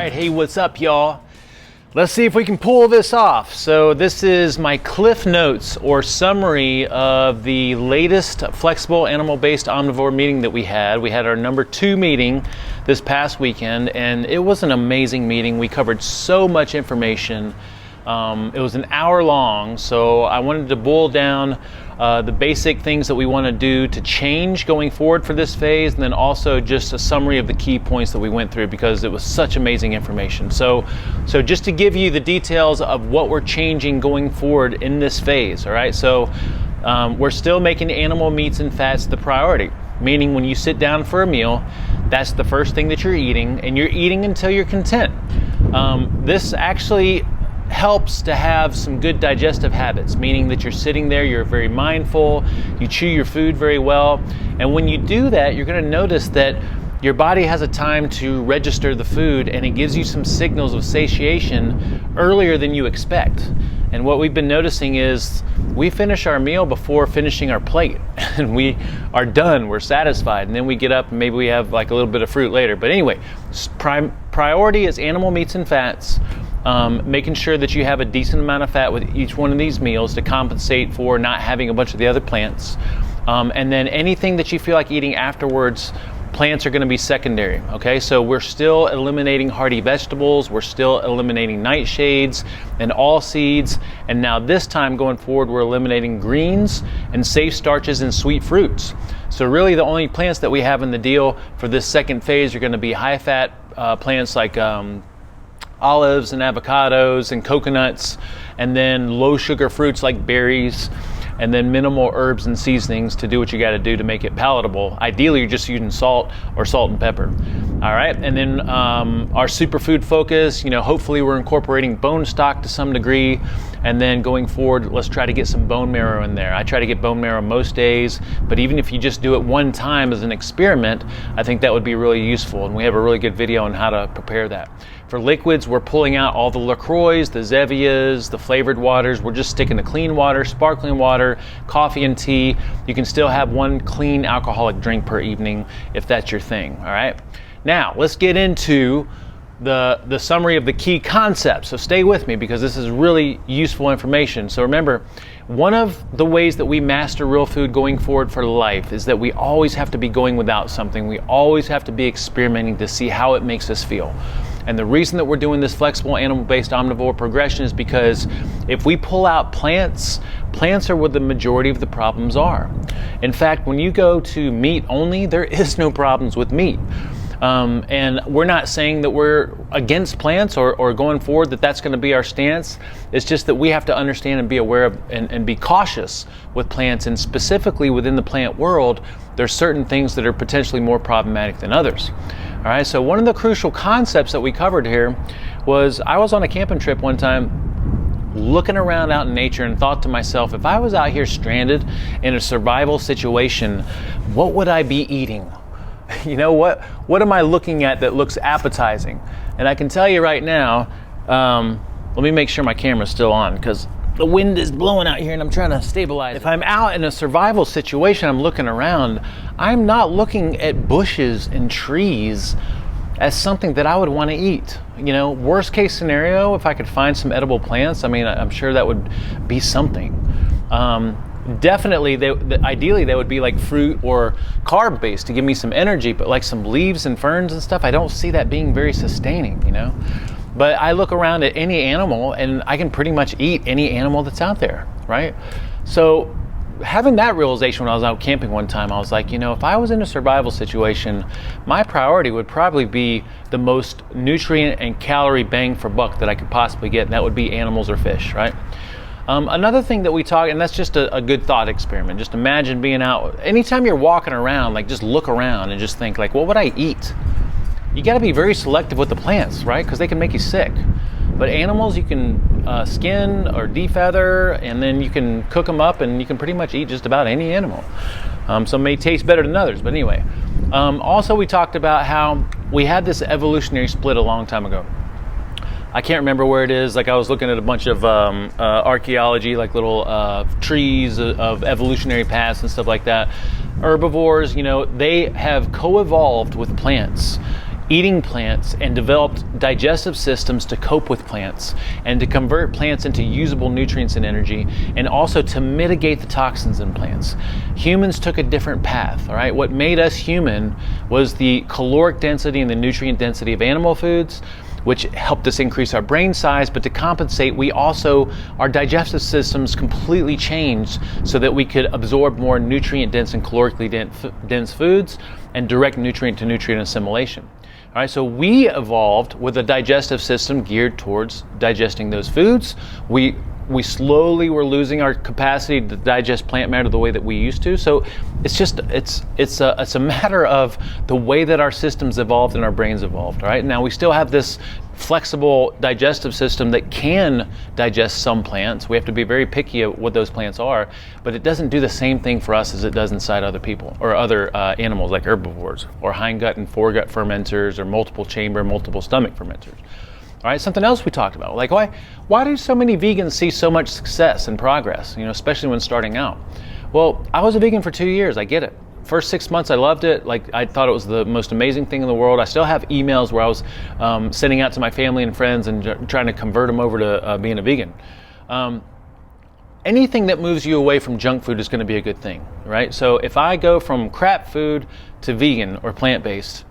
right, hey, what's up, y'all? Let's see if we can pull this off. So this is my Cliff Notes or summary of the latest flexible animal-based omnivore meeting that we had. We had our number 2 meeting this past weekend, and it was an amazing meeting. We covered so much information. It was an hour long, so I wanted to boil down the basic things that we want to do to change going forward for this phase, and then also just a summary of the key points that we went through because it was such amazing information. So just to give you the details of what we're changing going forward in this phase, all right? So we're still making animal meats and fats the priority, meaning when you sit down for a meal, that's the first thing that you're eating, and you're eating until you're content. This actually helps to have some good digestive habits, meaning that you're sitting there, you're very mindful, you chew your food very well, and when you do that, you're going to notice that your body has a time to register the food, and it gives you some signals of satiation earlier than you expect. And what we've been noticing is we finish our meal before finishing our plate, and we are done, we're satisfied, and then we get up and maybe we have like a little bit of fruit later. But anyway, priority is animal meats and fats. Making sure that you have a decent amount of fat with each one of these meals to compensate for not having a bunch of the other plants. And then anything that you feel like eating afterwards, plants are going to be secondary, okay? So we're still eliminating hardy vegetables, we're still eliminating nightshades and all seeds, and now this time going forward, we're eliminating greens and safe starches and sweet fruits. So really the only plants that we have in the deal for this second phase are going to be high-fat plants like olives and avocados and coconuts, and then low sugar fruits like berries, and then minimal herbs and seasonings to do what you got to do to make it palatable. Ideally, you're just using salt or salt and pepper. All right, and then our superfood focus, hopefully we're incorporating bone stock to some degree, and then going forward, let's try to get some bone marrow in there. I try to get bone marrow most days, but even if you just do it one time as an experiment, I think that would be really useful, and we have a really good video on how to prepare that. For liquids, we're pulling out all the LaCroix, the Zevias, the flavored waters. We're just sticking to clean water, sparkling water, coffee and tea. You can still have one clean alcoholic drink per evening if that's your thing, all right? Now, let's get into the summary of the key concepts. So stay with me because this is really useful information. So remember, one of the ways that we master real food going forward for life is that we always have to be going without something. We always have to be experimenting to see how it makes us feel. And the reason that we're doing this flexible animal-based omnivore progression is because if we pull out plants are where the majority of the problems are. In fact, when you go to meat only, there is no problems with meat. And we're not saying that we're against plants or going forward that that's going to be our stance. It's just that we have to understand and be aware of and be cautious with plants, and specifically within the plant world, there's certain things that are potentially more problematic than others. All right, so one of the crucial concepts that we covered here was I was on a camping trip one time looking around out in nature and thought to myself, if I was out here stranded in a survival situation, what would I be eating? What am I looking at that looks appetizing? And I can tell you right now, let me make sure my camera's still on because the wind is blowing out here and I'm trying to stabilize it. If I'm out in a survival situation, I'm looking around, I'm not looking at bushes and trees as something that I would want to eat. Worst case scenario, if I could find some edible plants, I'm sure that would be something. Definitely, ideally they would be like fruit or carb based to give me some energy, but like some leaves and ferns and stuff, I don't see that being very sustaining, But I look around at any animal and I can pretty much eat any animal that's out there, right? So having that realization when I was out camping one time, I was like, if I was in a survival situation, my priority would probably be the most nutrient and calorie bang for buck that I could possibly get, and that would be animals or fish, right? Another thing that we talk, and that's just a good thought experiment. Just imagine being out, anytime you're walking around, like just look around and just think like, what would I eat? You got to be very selective with the plants, right? Because they can make you sick. But animals, you can skin or defeather, and then you can cook them up, and you can pretty much eat just about any animal. Some may taste better than others, but anyway. Also, we talked about how we had this evolutionary split a long time ago. I can't remember where it is. Like I was looking at a bunch of archaeology, like little trees of evolutionary paths and stuff like that. Herbivores, they have co-evolved with plants eating plants and developed digestive systems to cope with plants and to convert plants into usable nutrients and energy, and also to mitigate the toxins in plants. Humans took a different path, all right? What made us human was the caloric density and the nutrient density of animal foods, which helped us increase our brain size, but to compensate, our digestive systems completely changed so that we could absorb more nutrient-dense and calorically dense foods and direct nutrient-to-nutrient assimilation. All right, so we evolved with a digestive system geared towards digesting those foods. We slowly were losing our capacity to digest plant matter the way that we used to. So it's a matter of the way that our systems evolved and our brains evolved. All right, now we still have this flexible digestive system that can digest some plants. We have to be very picky of what those plants are, but it doesn't do the same thing for us as it does inside other people or other animals like herbivores or hindgut and foregut fermenters or multiple chamber, multiple stomach fermenters. All right, something else we talked about, like why do so many vegans see so much success and progress, especially when starting out? Well, I was a vegan for 2 years, I get it. First 6 months I loved it, like I thought it was the most amazing thing in the world. I still have emails where I was sending out to my family and friends and trying to convert them over to being a vegan. Anything that moves you away from junk food is going to be a good thing, right? So if I go from crap food to vegan or plant-based,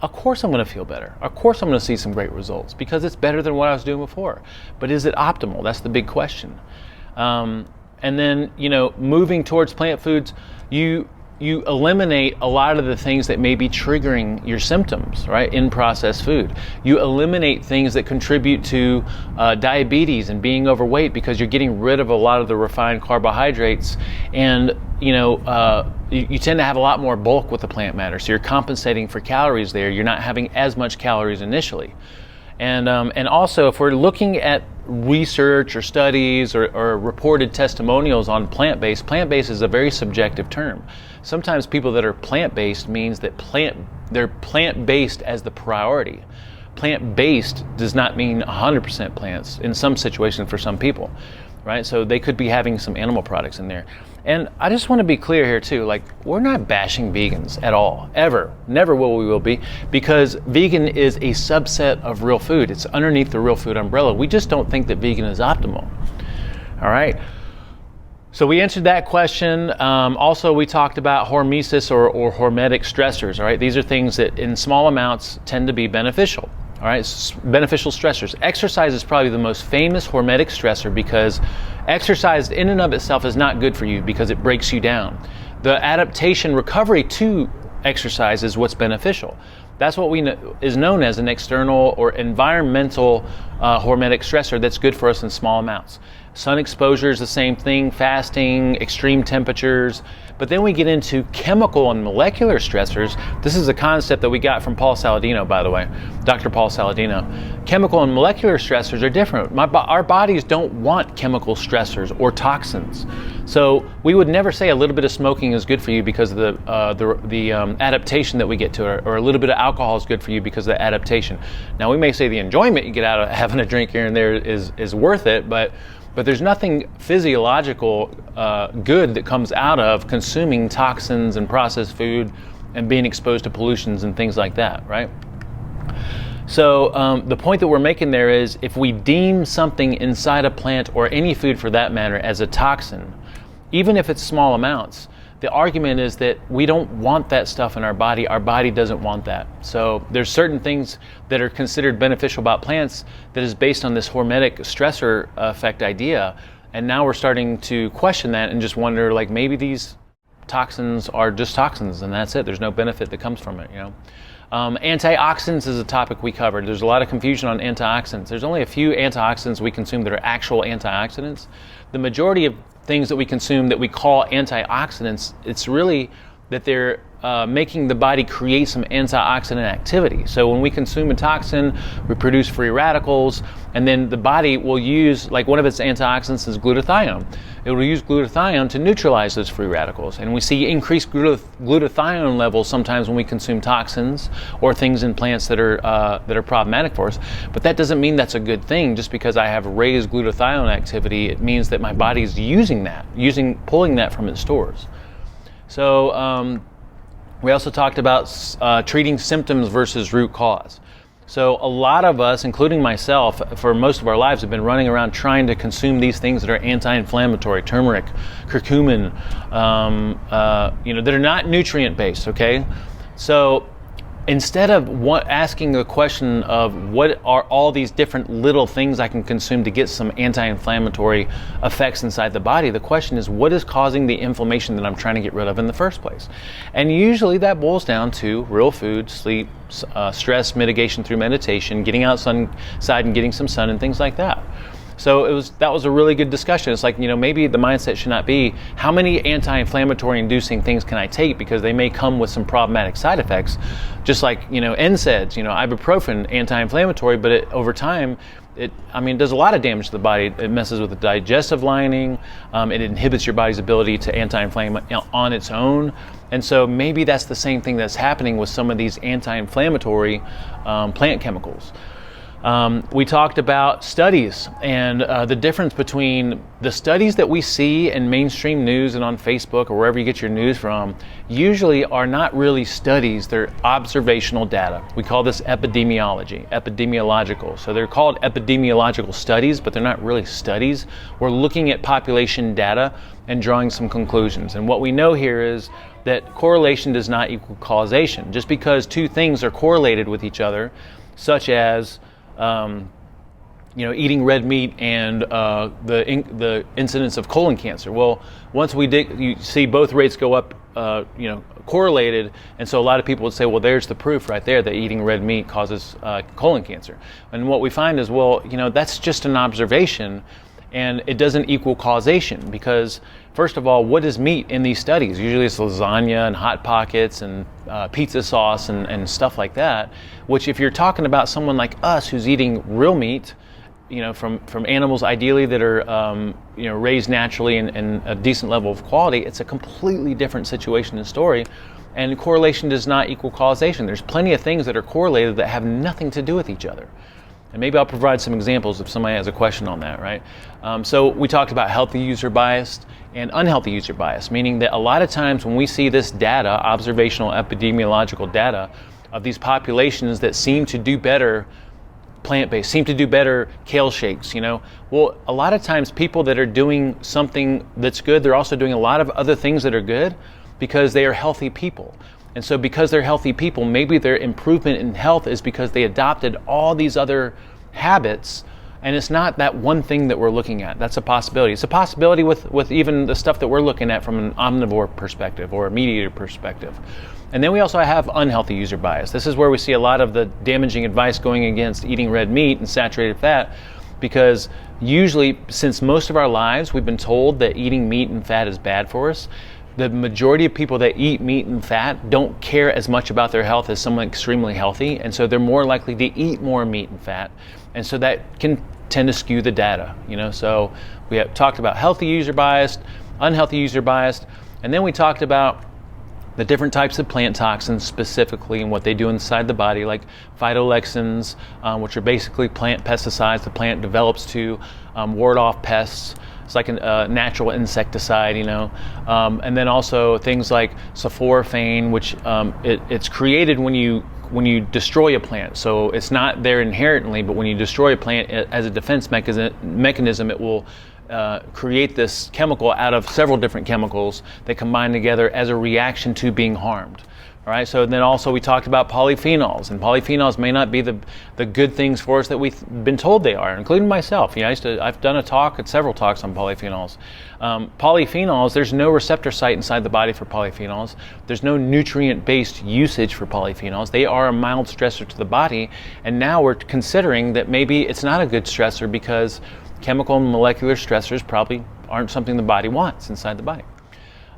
of course I'm going to feel better. Of course I'm going to see some great results because it's better than what I was doing before. But is it optimal? That's the big question. And then, moving towards plant foods, you eliminate a lot of the things that may be triggering your symptoms, right, in processed food. You eliminate things that contribute to diabetes and being overweight because you're getting rid of a lot of the refined carbohydrates, and you tend to have a lot more bulk with the plant matter, so you're compensating for calories there. You're not having as much calories initially. And also, if we're looking at research or studies or reported testimonials on plant-based is a very subjective term. Sometimes people that are plant-based means that they're plant-based as the priority. Plant-based does not mean 100% plants in some situations for some people, right? So they could be having some animal products in there. And I just want to be clear here too, like, we're not bashing vegans at all, ever. Never will be, because vegan is a subset of real food. It's underneath the real food umbrella. We just don't think that vegan is optimal. All right. So we answered that question. Also, we talked about hormesis or hormetic stressors. All right. These are things that in small amounts tend to be beneficial. All right, beneficial stressors. Exercise is probably the most famous hormetic stressor because exercise in and of itself is not good for you because it breaks you down. The adaptation recovery to exercise is what's beneficial. That's what is known as an external or environmental hormetic stressor that's good for us in small amounts. Sun exposure is the same thing, fasting, extreme temperatures. But then we get into chemical and molecular stressors. This is a concept that we got from Paul Saladino, by the way, Dr. Paul Saladino. Chemical and molecular stressors are different. Our bodies don't want chemical stressors or toxins. So we would never say a little bit of smoking is good for you because of the adaptation that we get to it, or a little bit of alcohol is good for you because of the adaptation. Now we may say the enjoyment you get out of having a drink here and there is worth it, but there's nothing physiological good that comes out of consuming toxins and processed food and being exposed to pollutions and things like that, right? So the point that we're making there is, if we deem something inside a plant or any food for that matter as a toxin, even if it's small amounts, the argument is that we don't want that stuff in our body. Our body doesn't want that. So there's certain things that are considered beneficial about plants that is based on this hormetic stressor effect idea. And now we're starting to question that and just wonder, like, maybe these toxins are just toxins and that's it. There's no benefit that comes from it, Antioxidants is a topic we covered. There's a lot of confusion on antioxidants. There's only a few antioxidants we consume that are actual antioxidants. The majority of things that we consume that we call antioxidants, it's really that they're making the body create some antioxidant activity. So when we consume a toxin, we produce free radicals, and then the body will use, like, one of its antioxidants is glutathione. It will use glutathione to neutralize those free radicals. And we see increased glutathione levels sometimes when we consume toxins or things in plants that are problematic for us. But that doesn't mean that's a good thing. Just because I have raised glutathione activity, it means that my body's using that, pulling that from its stores. So We also talked about treating symptoms versus root cause. So a lot of us, including myself, for most of our lives have been running around trying to consume these things that are anti-inflammatory, turmeric, curcumin, that are not nutrient-based, okay? So instead of asking the question of what are all these different little things I can consume to get some anti-inflammatory effects inside the body, the question is, what is causing the inflammation that I'm trying to get rid of in the first place? And usually that boils down to real food, sleep, stress mitigation through meditation, getting outside and getting some sun and things like that. So that was a really good discussion. It's like, maybe the mindset should not be how many anti-inflammatory inducing things can I take, because they may come with some problematic side effects. Just like, NSAIDs, ibuprofen, anti-inflammatory, but over time, it does a lot of damage to the body. It messes with the digestive lining. It inhibits your body's ability to anti-inflame on its own. And so maybe that's the same thing that's happening with some of these anti-inflammatory plant chemicals. We talked about studies and the difference between the studies that we see in mainstream news and on Facebook or wherever you get your news from usually are not really studies, they're observational data. We call this epidemiological. So they're called epidemiological studies, but they're not really studies. We're looking at population data and drawing some conclusions. And what we know here is that correlation does not equal causation. Just because two things are correlated with each other, such as eating red meat and the incidence of colon cancer. Well, once you see both rates go up, correlated, and so a lot of people would say, well, there's the proof right there that eating red meat causes colon cancer. And what we find is, well, that's just an observation, and it doesn't equal causation, because first of all, what is meat in these studies? Usually it's lasagna and Hot Pockets and pizza sauce and stuff like that, which if you're talking about someone like us who's eating real meat, from animals ideally that are raised naturally and a decent level of quality, it's a completely different situation and story. And correlation does not equal causation. There's plenty of things that are correlated that have nothing to do with each other. And maybe I'll provide some examples if somebody has a question on that, right? So we talked about healthy user bias and unhealthy user bias, meaning that a lot of times when we see this data, observational epidemiological data of these populations that seem to do better plant-based, seem to do better kale shakes, well, a lot of times people that are doing something that's good, they're also doing a lot of other things that are good because they are healthy people. And so because they're healthy people, maybe their improvement in health is because they adopted all these other habits, and it's not that one thing that we're looking at. That's a possibility. It's a possibility with even the stuff that we're looking at from an omnivore perspective or a meat eater perspective. And then we also have unhealthy user bias. This is where we see a lot of the damaging advice going against eating red meat and saturated fat, because usually, since most of our lives we've been told that eating meat and fat is bad for us, the majority of people that eat meat and fat don't care as much about their health as someone extremely healthy, and so they're more likely to eat more meat and fat, and so that can tend to skew the data. So we have talked about healthy user bias, unhealthy user bias, and then we talked about the different types of plant toxins specifically and what they do inside the body, like phytonutrients, which are basically plant pesticides the plant develops to ward off pests. It's like a natural insecticide, and then also things like sulforaphane, which it's created when you destroy a plant. So it's not there inherently, but when you destroy a plant as a defense mechanism, it will create this chemical out of several different chemicals that combine together as a reaction to being harmed. All right, so then also we talked about polyphenols, and polyphenols may not be the good things for us that we've been told they are, including myself. I've done several talks on polyphenols. Polyphenols, there's no receptor site inside the body for polyphenols. There's no nutrient-based usage for polyphenols. They are a mild stressor to the body, and now we're considering that maybe it's not a good stressor because chemical and molecular stressors probably aren't something the body wants inside the body.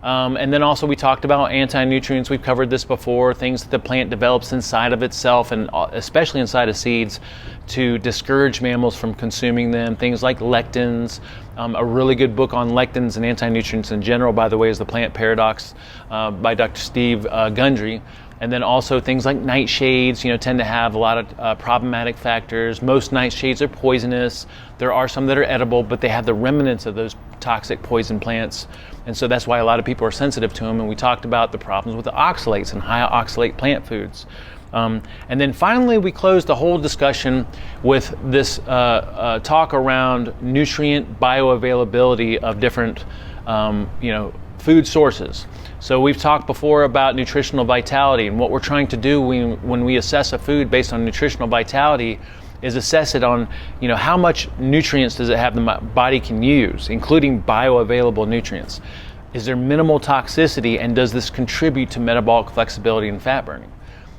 And then also we talked about anti-nutrients. We've covered this before, things that the plant develops inside of itself and especially inside of seeds to discourage mammals from consuming them. Things like lectins. A really good book on lectins and anti-nutrients in general, by the way, is The Plant Paradox by Dr. Steve Gundry. And then also things like nightshades, tend to have a lot of problematic factors. Most nightshades are poisonous. There are some that are edible, but they have the remnants of those toxic poison plants. And so that's why a lot of people are sensitive to them. And we talked about the problems with the oxalates and high oxalate plant foods. And then finally, we closed the whole discussion with this talk around nutrient bioavailability of different food sources. So we've talked before about nutritional vitality, and what we're trying to do when we assess a food based on nutritional vitality is assess it on, how much nutrients does it have the body can use, including bioavailable nutrients. Is there minimal toxicity, and does this contribute to metabolic flexibility and fat burning?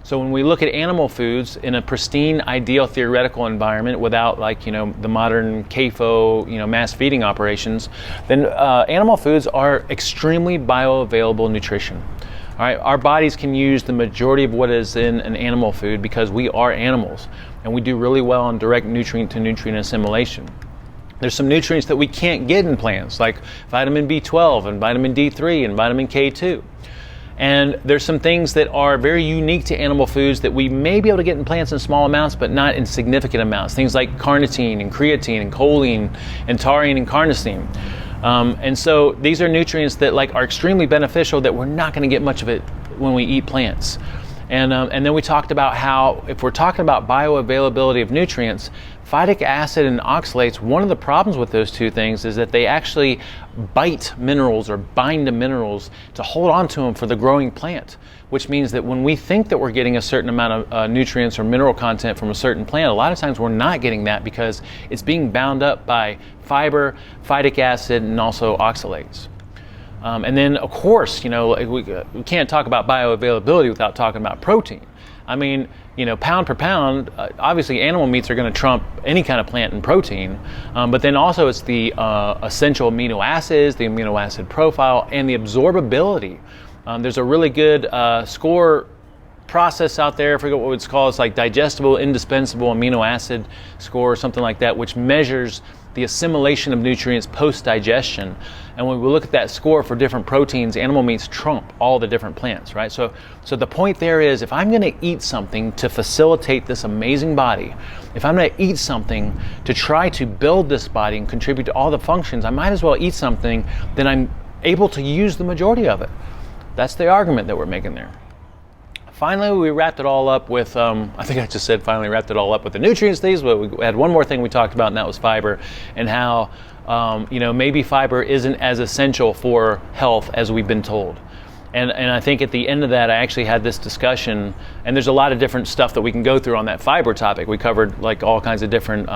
So when we look at animal foods in a pristine, ideal theoretical environment without the modern CAFO, mass feeding operations, then animal foods are extremely bioavailable nutrition. All right, our bodies can use the majority of what is in an animal food because we are animals, and we do really well on direct nutrient to nutrient assimilation. There's some nutrients that we can't get in plants, like vitamin B12 and vitamin D3 and vitamin K2. And there's some things that are very unique to animal foods that we may be able to get in plants in small amounts, but not in significant amounts. Things like carnitine and creatine and choline and taurine and carnosine. And so these are nutrients that are extremely beneficial that we're not going to get much of it when we eat plants. And then we talked about how if we're talking about bioavailability of nutrients, phytic acid and oxalates, one of the problems with those two things is that they actually bite minerals or bind to minerals to hold on to them for the growing plant, which means that when we think that we're getting a certain amount of nutrients or mineral content from a certain plant, a lot of times we're not getting that because it's being bound up by fiber, phytic acid, and also oxalates. And then, of course, we can't talk about bioavailability without talking about protein. I mean, pound per pound, obviously animal meats are going to trump any kind of plant in protein, but then also it's the essential amino acids, the amino acid profile, and the absorbability. There's a really good score process out there, I forget what it's called, it's like digestible, indispensable amino acid score or something like that, which measures the assimilation of nutrients post-digestion. And when we look at that score for different proteins, animal meats trump all the different plants, right? So the point there is, if I'm gonna eat something to facilitate this amazing body, if I'm gonna eat something to try to build this body and contribute to all the functions, I might as well eat something that I'm able to use the majority of it. That's the argument that we're making there. Finally, we wrapped it all up with, I think I just said finally wrapped it all up with the nutrients things, but we had one more thing we talked about, and that was fiber, and how maybe fiber isn't as essential for health as we've been told. And I think at the end of that, I actually had this discussion, and there's a lot of different stuff that we can go through on that fiber topic. We covered all kinds of different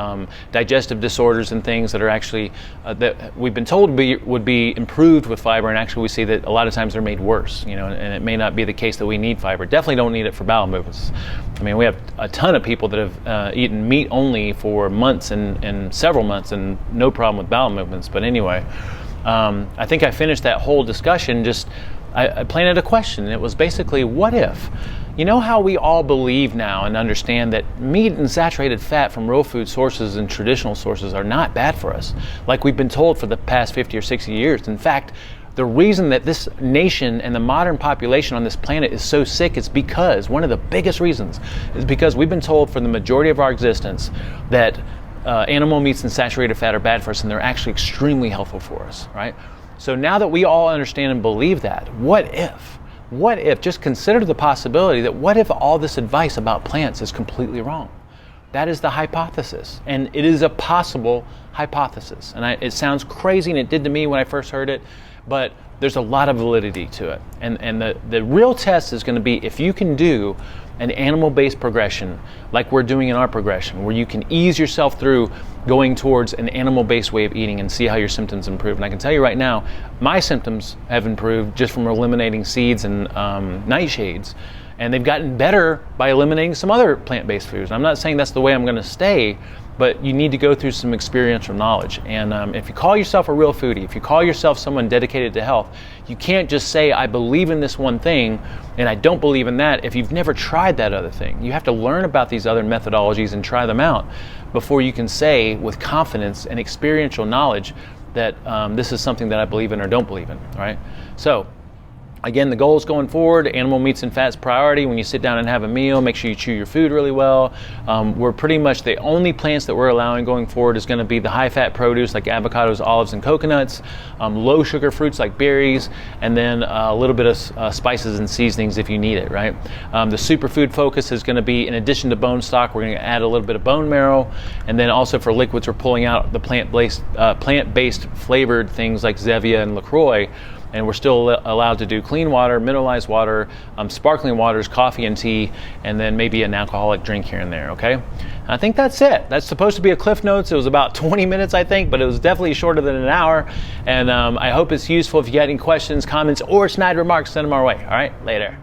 digestive disorders and things that are actually, that we've been told would be improved with fiber, and actually we see that a lot of times they're made worse, and it may not be the case that we need fiber. Definitely don't need it for bowel movements. I mean, we have a ton of people that have eaten meat only for months and several months and no problem with bowel movements. But anyway, I think I finished that whole discussion I planted a question, and it was basically, what if? You know how we all believe now and understand that meat and saturated fat from real food sources and traditional sources are not bad for us, like we've been told for the past 50 or 60 years. In fact, the reason that this nation and the modern population on this planet is so sick is because, one of the biggest reasons, is because we've been told for the majority of our existence that animal meats and saturated fat are bad for us, and they're actually extremely helpful for us, right? So now that we all understand and believe that, what if, just consider the possibility that what if all this advice about plants is completely wrong? That is the hypothesis, and it is a possible hypothesis. And it sounds crazy, and it did to me when I first heard it, but there's a lot of validity to it. And the real test is going to be if you can do an animal-based progression like we're doing in our progression, where you can ease yourself through going towards an animal-based way of eating and see how your symptoms improve. And I can tell you right now, my symptoms have improved just from eliminating seeds and nightshades, and they've gotten better by eliminating some other plant-based foods. I'm not saying that's the way I'm going to stay, but you need to go through some experiential knowledge. And if you call yourself a real foodie, if you call yourself someone dedicated to health, you can't just say, I believe in this one thing and I don't believe in that if you've never tried that other thing. You have to learn about these other methodologies and try them out before you can say with confidence and experiential knowledge that this is something that I believe in or don't believe in, right? So Again, the goals going forward, animal meats and fats priority. When you sit down and have a meal, make sure you chew your food really well. We're pretty much the only plants that we're allowing going forward is going to be the high-fat produce like avocados, olives, and coconuts, low-sugar fruits like berries, and then a little bit of spices and seasonings if you need it, right? The superfood focus is going to be, in addition to bone stock, we're going to add a little bit of bone marrow, and then also for liquids, we're pulling out the plant-based flavored things like Zevia and LaCroix. And we're still allowed to do clean water, mineralized water, sparkling waters, coffee and tea, and then maybe an alcoholic drink here and there, okay? I think that's it. That's supposed to be a Cliff Notes. It was about 20 minutes, I think, but it was definitely shorter than an hour. And I hope it's useful. If you got any questions, comments, or snide remarks, send them our way. All right, later.